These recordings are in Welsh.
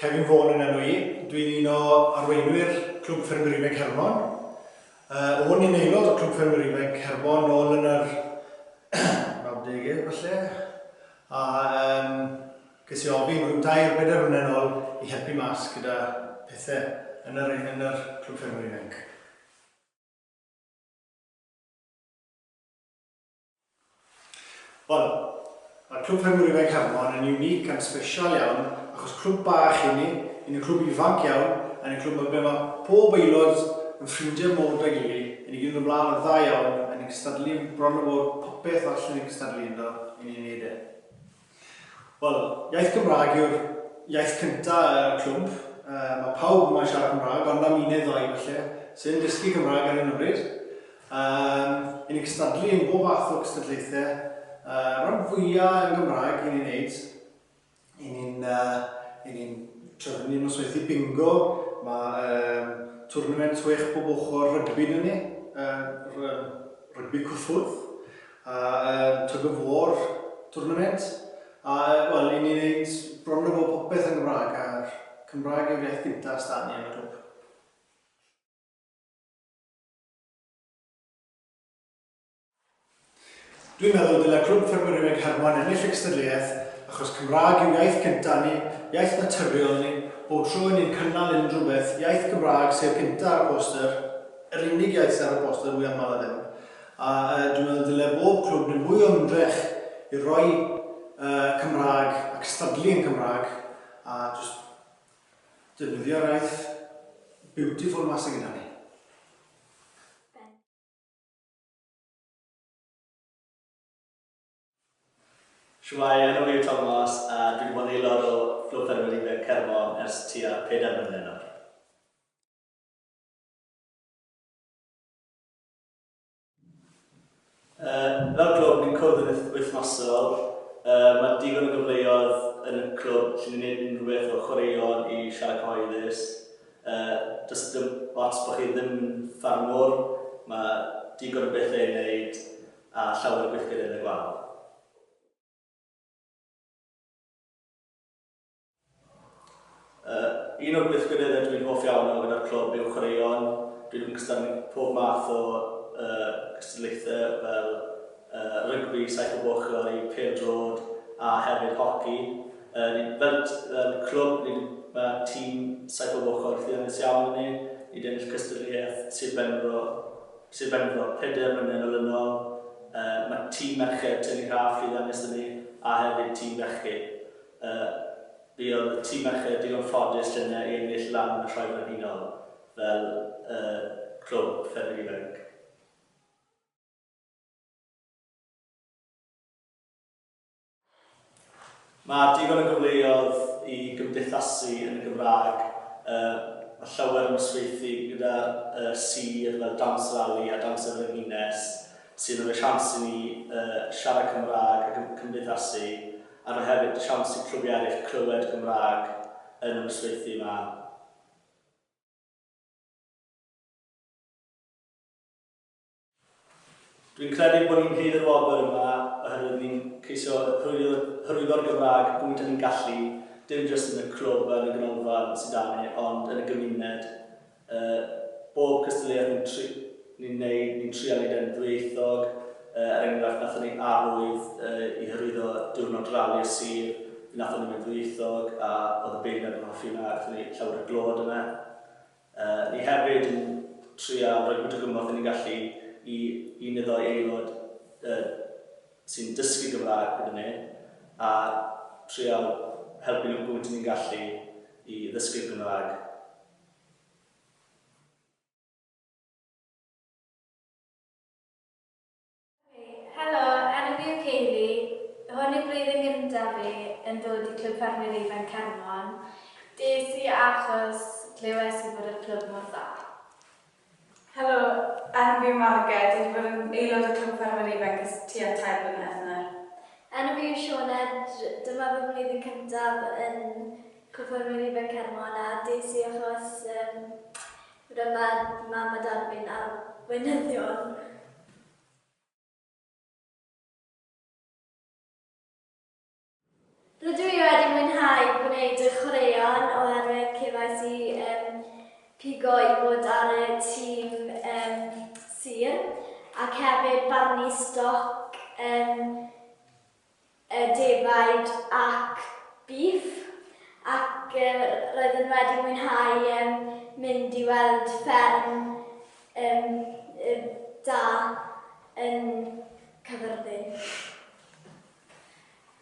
Cefn Fôn yn enw I. Dwi'n un o arweinwyr Clwb Ffermwyr Hermon. O'n i'n aelod o Clwb Ffermwyr Hermon nôl yn yr 90au falle. A ges i ofyn rhyw 2-4 mlynedd nôl i helpu mas gyda pethau yn yr Clwb Ffermwyr Ifanc. Wel, mae'r Clwb Ffermwyr Ifanc Hermon yn unig yn special iawn achos clwb bach i ni, un clwb ifanc iawn, a ni'n clwb ble mae pob aelod yn ffrindiau mowr â'i gilydd, a ni'n gyd yn ymlaen yn dda iawn, a ni'n cystadlu bron o fod popeth allan ni'n cystadlu ynddo i ni'n neud e. Wel, iaith Gymraeg yw'r iaith cyntaf y clwb. Mae pawb yma'n siarad Cymraeg, ond am uned ddau falle, sy'n dysgu Cymraeg ar hyn o bryd. I ni'n cystadlu yn bob fath o cystadlaethau. Rhan fwyaf yn Gymraeg i ni'n neud. I ni'n trefnu nosweithi bingo. Mae twrnament 6 bob ochr rygbi yn ni, rygbi cwffwrdd. Tug o fôr twrnament. Wel, i ni'n neud bron o fod popeth yn Gymraeg, a'r Cymraeg yw'r iaith gyntaf stan ni yn y clwb. Dwi'n meddwl dylai Clwb Ffermwyr Ifanc Hermon ennill y cystadleuaeth achos Cymraeg yw iaith cyntaf ni, iaith naturiol ni, bob tro ni'n cynnal unrhyw beth, iaith Gymraeg sef cyntaf ar y poster, yr unig iaith sydd ar y poster mwy aml ddim. A dwi'n meddwl dylai bob clwb neu mwy o ymdrech i roi Cymraeg a cystadlu yn Cymraeg a just defnyddio'r iaith beautiful mas yn gyda ni. Shwmae, enw fi yw Thomas a dwi wedi bod yn aelod o Clwb Ffermwyr Ifanc Hermon ers tua 4 mlynedd nawr. Fel clwb, ni'n cwrdd yn wythnosol. Mae digon o gyfleoedd yn y clwb lle ni'n gwneud unrhyw beth o chwaraeon i siarad cyhoeddus. Does dim ots bod chi ddim yn ffarmwr, mae digon o bethau i wneud a llawer o gweithgareddau gwahanol. Un o'r gweithgareddau dwi'n hoff iawn o gyda'r clwb yw chwaraeon. Dwi'n cystadlu pob math o cystadlaethau fel rygbi, 7 o ochr i pêl-drod a hefyd hoci. Fel clwb, mae tîm 7 o ochr ffilm iawn yn ni. Ni'n ennill cystadleuaeth Sir Benfro 4 mlynedd olynol. Mae tîm merched tynnu rhaff llwyddiannus yn ni a hefyd tîm bechgyn. Fi oedd y tîm merched digon ffodus llynau i ennill lan y rhai frenhinol fel Clwb Ffermwyr Ifanc. Mae digon o gyfleoedd i gymdeithasu yn y Gymraeg. Mae llawer yn nosweithi gyda sir fel dawns rali a dawns frenhines sy'n rhoi siawns i ni siarad Cymraeg ac cymdeithasu a rhoi hefyd siawns i clwbiau eraill clywed Gymraeg yn y nosweithi yma. Dwi'n credu bod ni'n hyd yr wobr yma oherwydd ni'n ceisio hyrwyddo'r Gymraeg bwynt ni'n gallu, dim jyst yn y clwb yn y ganolfan sydd â ni, ond yn y gymuned. Bob cystadleuaeth ni'n neud, ni'n trio neud yn ddwyieithog. Enghraifft, nathon ni arwydd i hyrwyddo diwrnod rali y sir, nathon ni'n mynd ddwyieithog a oedd y beirniad yn hoffi yna, nathon ni llawer o glod yna. Ni hefyd yn trio rhoi gwyd o gymorth ni'n gallu i un neu ddoi aelod sy'n dysgu Gymraeg gyda ni a trio helpu nhw bwynt ni'n gallu i ddysgu Gymraeg. Helo, enw fi yw Ceili. Hwn yw blwyddyn gyntaf fi yn dod i Clwb Ffermwyr Ifanc Hermon. Des i achos clywes i bod y clwb mor dda. Helo, enw fi yw Margaret. Dwi wedi bod yn aelod o Clwb Ffermwyr Ifanc ers tua 3 mlynedd nawr. Enw fi yw Shwmae. Dyma fy blwyddyn cyntaf yn Clwb Ffermwyr Ifanc Hermon a des i achos bod yma mam a dad fi'n arweinyddion. Rydw i wedi mwynhau gwneud y chwaraeon bigo i fod ar y tîm sir, ac hefyd barnu stoc defaid ac beef, ac roedden wedi mwynhau mynd i weld fferm da yn Cyfyrddin.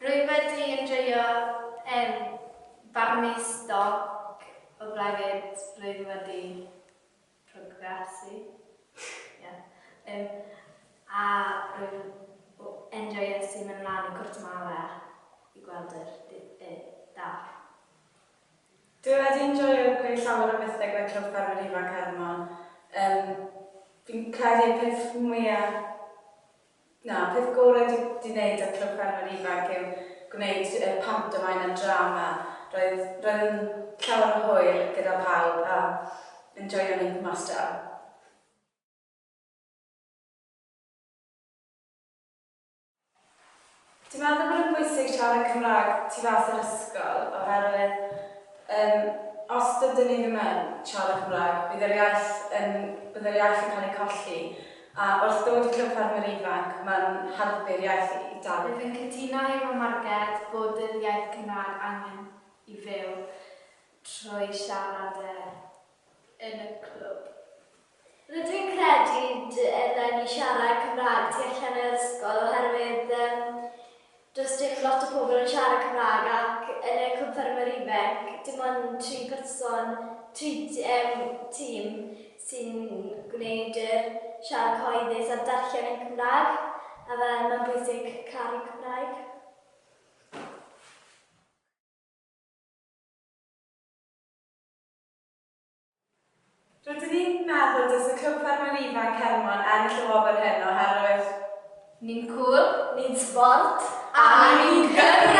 Rwy wedi enjoyo barnu stoc o blaen rwy wedi progresu. A rwy'n enjoyo sy'n mynd lan i cwrt mala i gweld yr dap. Dwi wedi enjoyo gweud llawer o bethau gyda Clwb Ffermwyr Ifanc Hermon. Fi'n credu peth gorau di wneud o'r Clwb Ffermwyr Ifanc yw gwneud pantomain a drama. Roedd yn llawer o hwyl gyda pawb a enjoyo ni'n master. Dwi'n meddwl bod yn bwysig siarad Cymraeg tu fas yr ysgol oherwydd os dydyn ni ddim yn siarad Cymraeg, bydd yr iaith yn cael ei colli. A wrth ddod i Clwb Ffermwyr Ifanc, mae'n helpu'r iaith i dal. Rwy'n cytuno efo Marged bod yr iaith Cymraeg angen i fyw trwy siarad yn y clwb. Rydw i'n credu dylen ni siarad Cymraeg tu allan yr ysgol oherwydd does dim lot o pobl yn siarad Cymraeg ac yn y Clwb Ffermwyr Ifanc dim ond 3 tîm sy'n gwneud yr siarad cyhoeddus a darllen yn Cymraeg a mae'n bwysig caru Cymraeg. Rydyn ni'n meddwl dys y Clwb Ffermwyr Ifanc Hermon ennill y wobr hyn oherwydd Ni'n cŵl, Ni'n sport a ni'n Gymraeg!